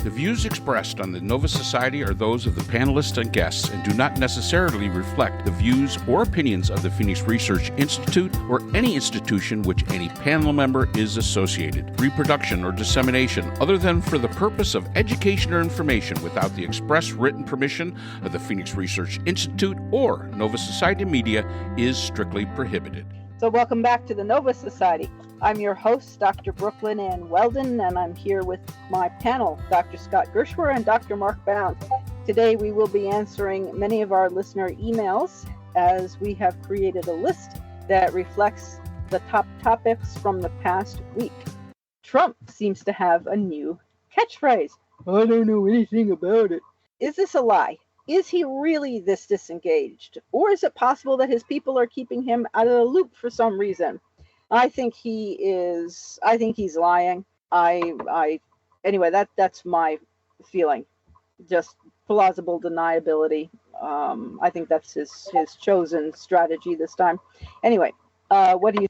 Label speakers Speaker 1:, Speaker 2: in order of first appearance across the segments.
Speaker 1: The views expressed on the Nova Society are those of the panelists and guests and do not necessarily reflect the views or opinions of the Phoenix Research Institute or any institution which any panel member is associated. Reproduction or dissemination, other than for the purpose of education or information without the express written permission of the Phoenix Research Institute or Nova Society Media, is strictly prohibited.
Speaker 2: So welcome back to the Nova Society. I'm your host, Dr. Brooklyn Ann Weldon, and I'm here with my panel, Dr. Scott Gershwer and Dr. Mark Bound. Today we will be answering many of our listener emails as we have created a list that reflects the top topics from the past week. Trump seems to have a new catchphrase. I don't know anything about it. Is this a lie? Is he really this disengaged? Or is it possible that his people are keeping him out of the loop for some reason? I think he is. I think he's lying. Anyway, that's my feeling. Just plausible deniability. I think that's his chosen strategy this time. Anyway, what do you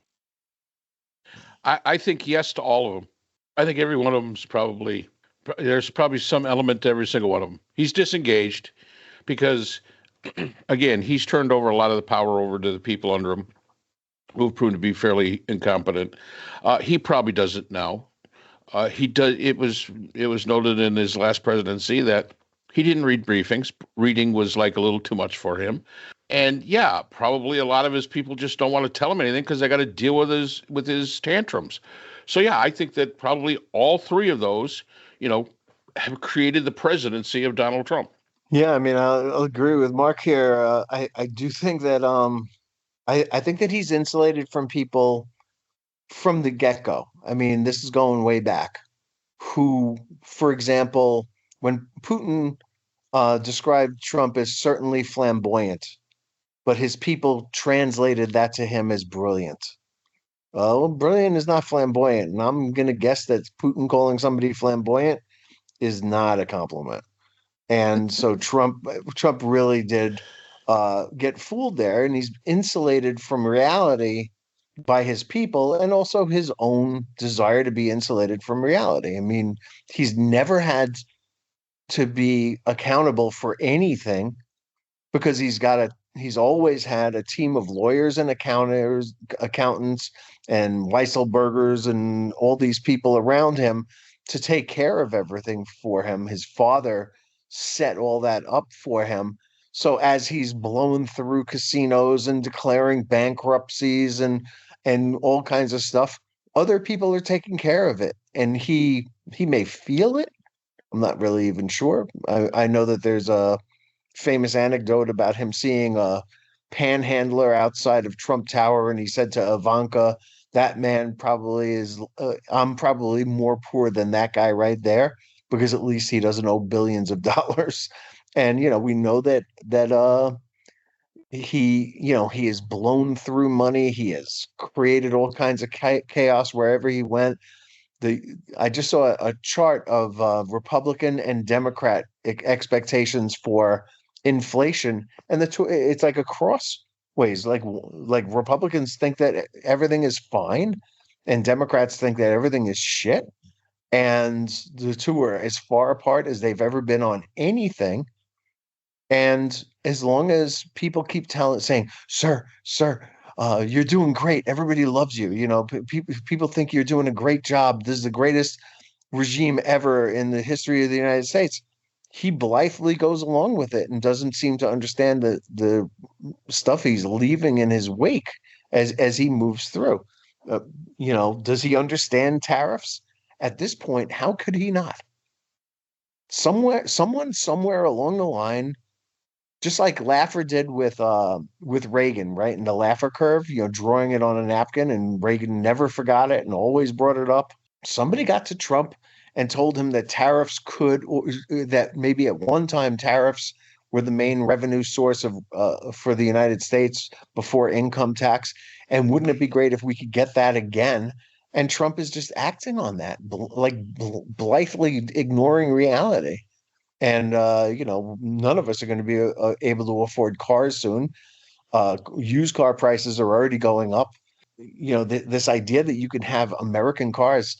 Speaker 2: think?
Speaker 1: I think yes to all of them. I think every one of them's there's probably some element to every single one of them. He's disengaged because, again, he's turned over a lot of the power over to the people under him, who have proven to be fairly incompetent. He probably does it now. He does. It was noted in his last presidency that he didn't read briefings. Reading was like a little too much for him. And yeah, probably a lot of his people just don't want to tell him anything because they got to deal with his tantrums. So yeah, I think that probably all three of those, have created the presidency of Donald Trump.
Speaker 3: Yeah, I mean, I'll agree with Mark here. I do think that I think that he's insulated from people from the get-go. I mean, this is going way back. Who, for example, when Putin described Trump as certainly flamboyant, but his people translated that to him as brilliant. Well, brilliant is not flamboyant. And I'm going to guess that Putin calling somebody flamboyant is not a compliment. And so Trump really did get fooled there, and he's insulated from reality by his people and also his own desire to be insulated from reality. I mean, he's never had to be accountable for anything because he's always had a team of lawyers and accountants and Weisselbergers and all these people around him to take care of everything for him. His father set all that up for him. So as he's blown through casinos and declaring bankruptcies and all kinds of stuff, other people are taking care of it. And he may feel it. I'm not really even sure. I know that there's a famous anecdote about him seeing a panhandler outside of Trump Tower, and he said to Ivanka, that man probably is, I'm probably more poor than that guy right there, because at least he doesn't owe billions of dollars. And, we know that he has blown through money. He has created all kinds of chaos wherever he went. I just saw a chart of Republican and Democrat expectations for inflation, and it's like a crossways. Like Republicans think that everything is fine, and Democrats think that everything is shit. And the two are as far apart as they've ever been on anything. And as long as people keep saying, sir, you're doing great. Everybody loves you. People think you're doing a great job. This is the greatest regime ever in the history of the United States. He blithely goes along with it and doesn't seem to understand the stuff he's leaving in his wake as he moves through. Does he understand tariffs? At this point, how could he not? Someone somewhere along the line, just like Laffer did with Reagan, right? In the Laffer curve, drawing it on a napkin, and Reagan never forgot it and always brought it up. Somebody got to Trump and told him that tariffs that maybe at one time tariffs were the main revenue source for the United States before income tax. And wouldn't it be great if we could get that again? And Trump is just acting on that, blithely ignoring reality. And, none of us are going to be able to afford cars soon. Used car prices are already going up. This idea that you can have American cars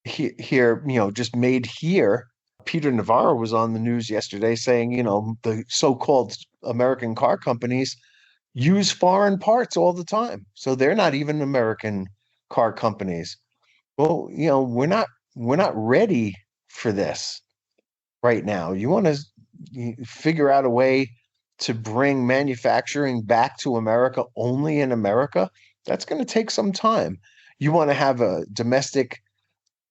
Speaker 3: here, just made here Peter Navarro was on the news yesterday saying, the so-called American car companies use foreign parts all the time. So they're not even American car companies. Well, we're not ready for this right now. You want to figure out a way to bring manufacturing back to America, only in America. That's going to take some time. You want to have a domestic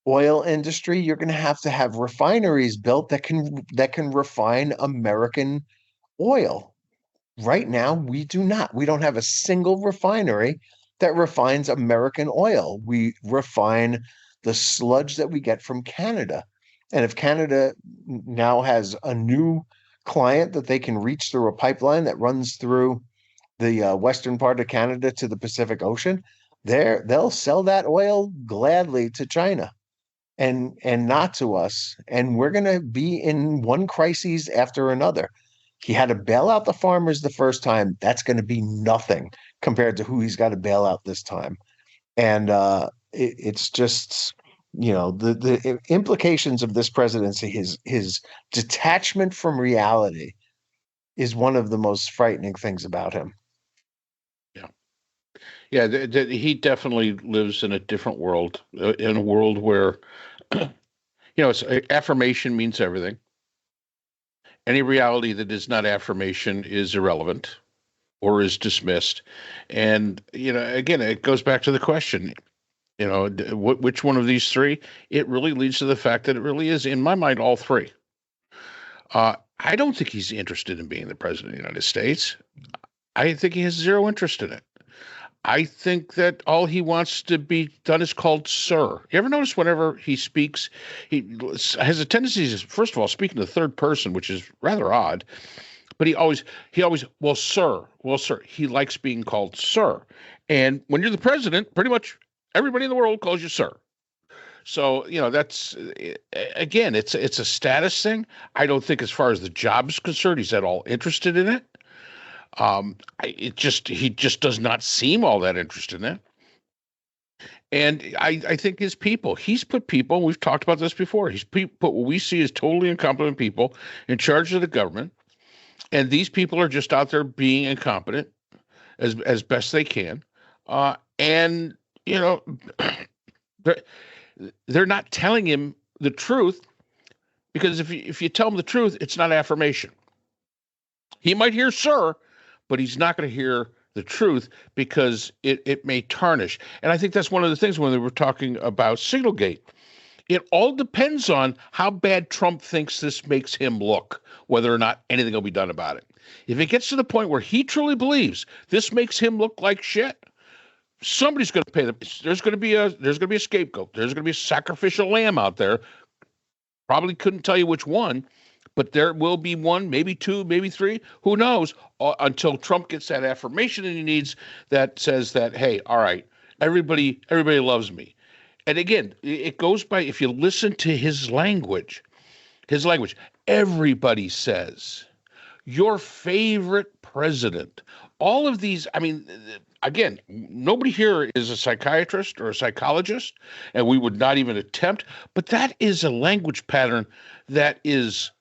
Speaker 3: oil industry, you're going to have refineries built that can refine American oil. Right now, we do not. We don't have a single refinery that refines American oil. We refine the sludge that we get from Canada. And if Canada now has a new client that they can reach through a pipeline that runs through the western part of Canada to the Pacific Ocean, they'll sell that oil gladly to China and not to us. And we're going to be in one crisis after another. He had to bail out the farmers the first time. That's going to be nothing compared to who he's got to bail out this time. And it's just, the implications of this presidency, his detachment from reality is one of the most frightening things about him.
Speaker 1: Yeah. Yeah, he definitely lives in a different world, in a world where, affirmation means everything. Any reality that is not affirmation is irrelevant or is dismissed. And, again, it goes back to the question, which one of these three? It really leads to the fact that it really is, in my mind, all three. I don't think he's interested in being the president of the United States. I think he has zero interest in it. I think that all he wants to be done is called sir. You ever notice whenever he speaks, he has a tendency to, first of all, speak in the third person, which is rather odd. But he always, well, sir. He likes being called sir. And when you're the president, pretty much everybody in the world calls you sir. So, that's, again, it's a status thing. I don't think as far as the job is concerned, he's at all interested in it. He just does not seem all that interested in it. And I think he's put people, we've talked about this before, he's put what we see as totally incompetent people in charge of the government. And these people are just out there being incompetent as best they can. And, they're not telling him the truth, because if you tell him the truth, it's not affirmation. He might hear sir, but he's not going to hear the truth because it may tarnish. And I think that's one of the things when they were talking about Signalgate. It all depends on how bad Trump thinks this makes him look, whether or not anything will be done about it. If it gets to the point where he truly believes this makes him look like shit, somebody's going to pay there's going to be a scapegoat. There's going to be a sacrificial lamb out there. Probably couldn't tell you which one, but there will be one, maybe two, maybe three, who knows, until Trump gets that affirmation that he needs that says that, hey, all right, everybody loves me. And again, it goes by, if you listen to his language, everybody says, your favorite president. All of these, again, nobody here is a psychiatrist or a psychologist, and we would not even attempt, but that is a language pattern that is,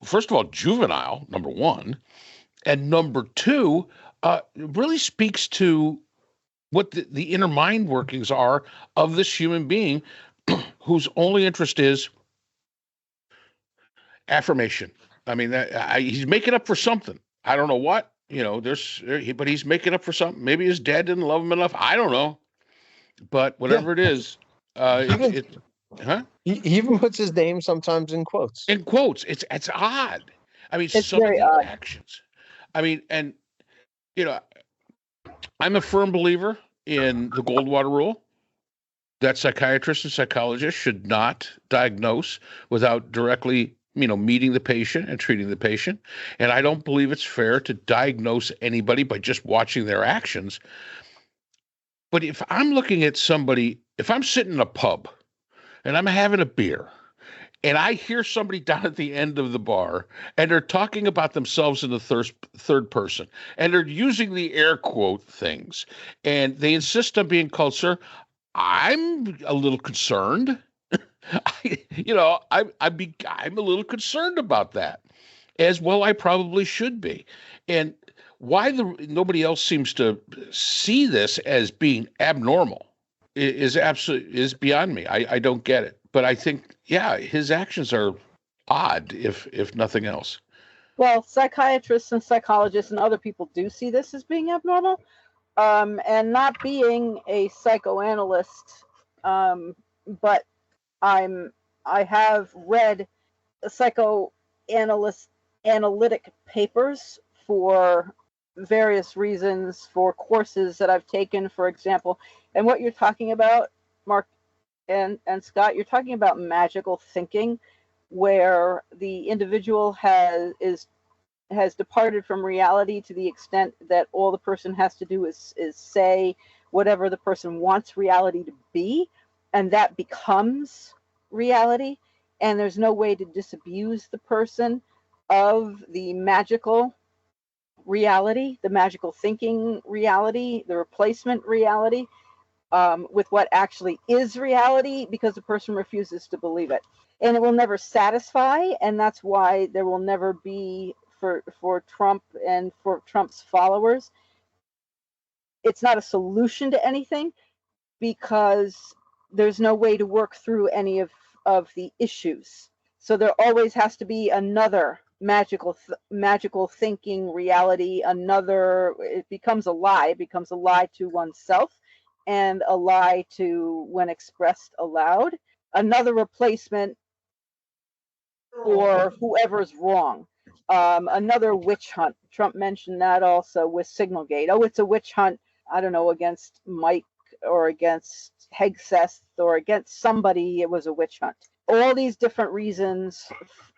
Speaker 1: first of all, juvenile, number one, and number two, really speaks to what the inner mind workings are of this human being whose only interest is affirmation. He's making up for something. I don't know what, but he's making up for something. Maybe his dad didn't love him enough. I don't know. But whatever it is,
Speaker 3: He even puts his name sometimes in quotes.
Speaker 1: In quotes. It's odd.
Speaker 2: It's
Speaker 1: some
Speaker 2: very
Speaker 1: of the
Speaker 2: odd.
Speaker 1: actions. I'm a firm believer in the Goldwater rule that psychiatrists and psychologists should not diagnose without directly, meeting the patient and treating the patient. And I don't believe it's fair to diagnose anybody by just watching their actions. But if I'm looking at somebody, if I'm sitting in a pub and I'm having a beer and I hear somebody down at the end of the bar and they're talking about themselves in the third person and they're using the air quote things and they insist on being called sir, I'm a little concerned I'm a little concerned about that, as well. I probably should be, and why nobody else seems to see this as being abnormal is beyond me. I don't get it, but I think his actions are odd, if nothing else.
Speaker 2: Well, psychiatrists and psychologists and other people do see this as being abnormal. And not being a psychoanalyst, but I have read analytic papers for various reasons, for courses that I've taken, for example. And what you're talking about, Mark and Scott, you're talking about magical thinking, where the individual has departed from reality to the extent that all the person has to do is say whatever the person wants reality to be, and that becomes reality. And there's no way to disabuse the person of the magical reality, the magical thinking reality, the replacement reality, with what actually is reality, because the person refuses to believe it. And it will never satisfy, and that's why there will never be, for Trump and for Trump's followers, it's not a solution to anything, because there's no way to work through any of the issues. So there always has to be another magical thinking reality. It becomes a lie. It becomes a lie to oneself and a lie to when expressed aloud. Another replacement for whoever's wrong. Another witch hunt. Trump mentioned that also with Signalgate. Oh, it's a witch hunt, I don't know, against Mike or against Hegseth or against somebody. It was a witch hunt. All these different reasons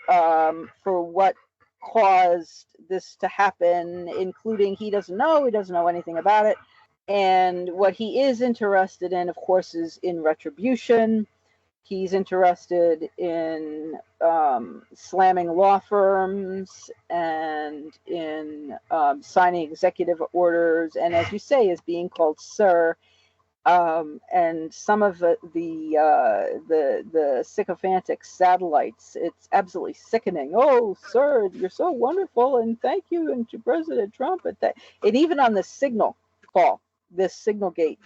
Speaker 2: for what caused this to happen, including he doesn't know anything about it. And what he is interested in, of course, is in retribution. He's interested in slamming law firms and in signing executive orders, and as you say, is being called sir. And some of the sycophantic satellites, it's absolutely sickening. Oh, sir, you're so wonderful, and thank you, and to President Trump, and even on the Signal call, this Signalgate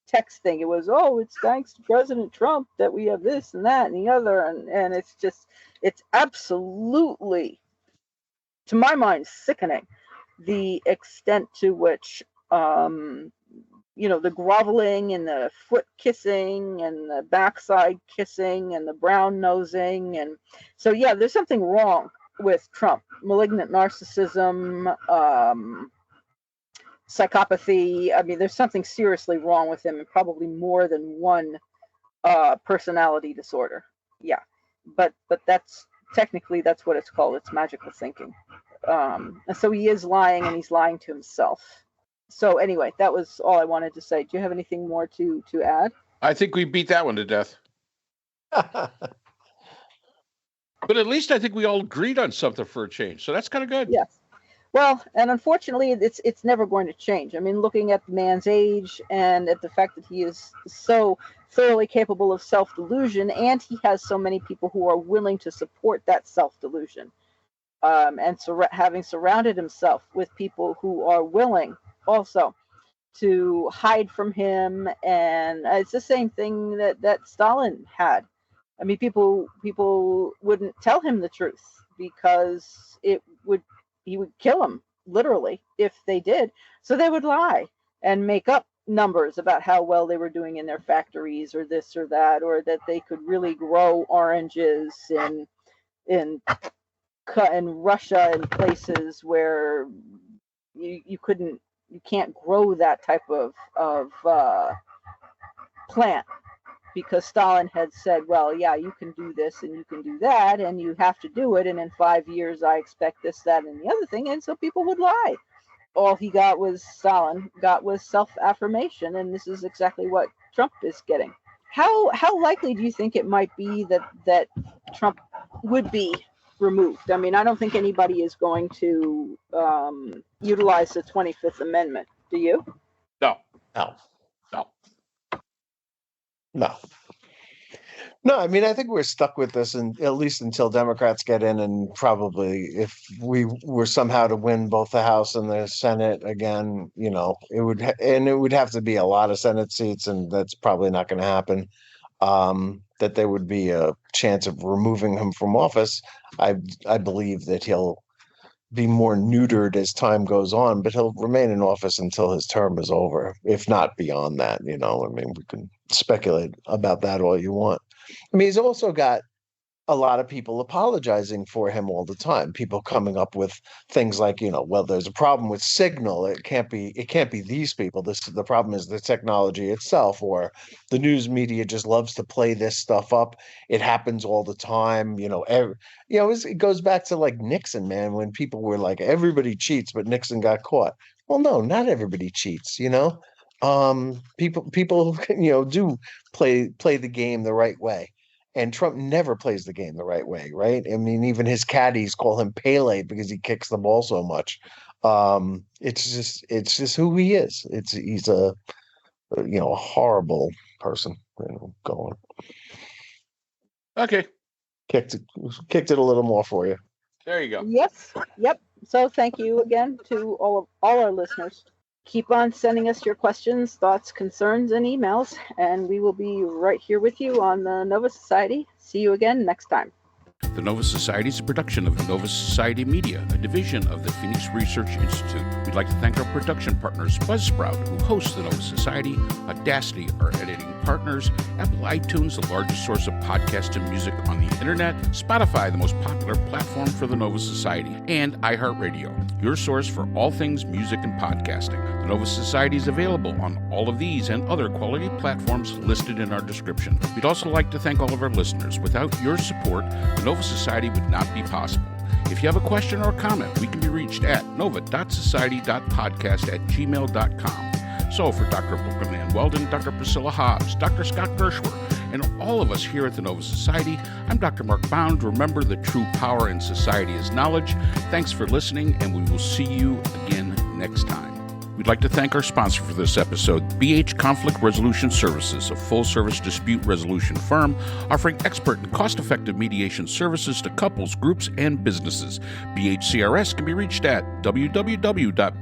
Speaker 2: text thing, it was, oh, it's thanks to President Trump that we have this and that and the other, and it's absolutely, to my mind, sickening, the extent to which the groveling and the foot kissing and the backside kissing and the brown nosing. And so, yeah, there's something wrong with Trump. Malignant narcissism, psychopathy. I mean, there's something seriously wrong with him, and probably more than one personality disorder. Yeah, but that's what it's called. It's magical thinking. And so he is lying, and he's lying to himself. So anyway, that was all I wanted to say. Do you have anything more to add?
Speaker 1: I think we beat that one to death. But at least I think we all agreed on something for a change. So that's kind of good.
Speaker 2: Yes. Well, and unfortunately, it's never going to change. I mean, looking at the man's age and at the fact that he is so thoroughly capable of self-delusion, and he has so many people who are willing to support that self-delusion, and having surrounded himself with people who are willing also to hide from him. And it's the same thing that Stalin had. I mean, people wouldn't tell him the truth because he would kill them, literally, if they did. So they would lie and make up numbers about how well they were doing in their factories, or this or that, or that they could really grow oranges in Russia, in places where you can't grow that type of plant, because Stalin had said, well, yeah, you can do this and you can do that, and you have to do it, and in 5 years I expect this, that, and the other thing. And so people would lie. All Stalin got was self-affirmation, and this is exactly what Trump is getting. How likely do you think it might be that Trump would be removed? I mean, I don't think anybody is going to utilize the 25th Amendment. Do you?
Speaker 1: No.
Speaker 3: No, I mean, I think we're stuck with this, and at least until Democrats get in, and probably if we were somehow to win both the House and the Senate again, it would have to be a lot of Senate seats, and that's probably not going to happen. That there would be a chance of removing him from office. I believe that he'll be more neutered as time goes on, but he'll remain in office until his term is over, if not beyond that. I mean, we can speculate about that all you want. I mean, he's also got a lot of people apologizing for him all the time. People coming up with things like, well, there's a problem with signal. It can't be these people. The problem is the technology itself, or the news media just loves to play this stuff up. It happens all the time. It goes back to like Nixon, man, when people were like, everybody cheats, but Nixon got caught. Well, no, not everybody cheats, people do play the game the right way. And Trump never plays the game the right way, right? I mean, even his caddies call him Pele because he kicks the ball so much. It's just who he is. He's a horrible person. Going.
Speaker 1: Okay.
Speaker 3: Kicked it a little more for you.
Speaker 1: There you go.
Speaker 2: Yes. Yep. So thank you again to all our listeners. Keep on sending us your questions, thoughts, concerns, and emails, and we will be right here with you on the Nova Society. See you again next time.
Speaker 1: The Nova Society is a production of the Nova Society Media, a division of the Phoenix Research Institute. We'd like to thank our production partners, Buzzsprout, who hosts the Nova Society, Audacity, our editing partners, Apple iTunes, the largest source of podcasts and music on the internet, Spotify, the most popular platform for the Nova Society, and iHeartRadio, your source for all things music and podcasting. The Nova Society is available on all of these and other quality platforms listed in our description. We'd also like to thank all of our listeners. Without your support, the Nova Society would not be possible. If you have a question or comment, we can be reached at nova.society.podcast@gmail.com. So for Dr. Brooklyn Ann Weldon, Dr. Priscilla Hobbs, Dr. Scott Gershwer, and all of us here at the Nova Society, I'm Dr. Mark Bound. Remember, the true power in society is knowledge. Thanks for listening, and we will see you again next time. We'd like to thank our sponsor for this episode, BH Conflict Resolution Services, a full-service dispute resolution firm offering expert and cost-effective mediation services to couples, groups, and businesses. BHCRS can be reached at www.bhcrs.com.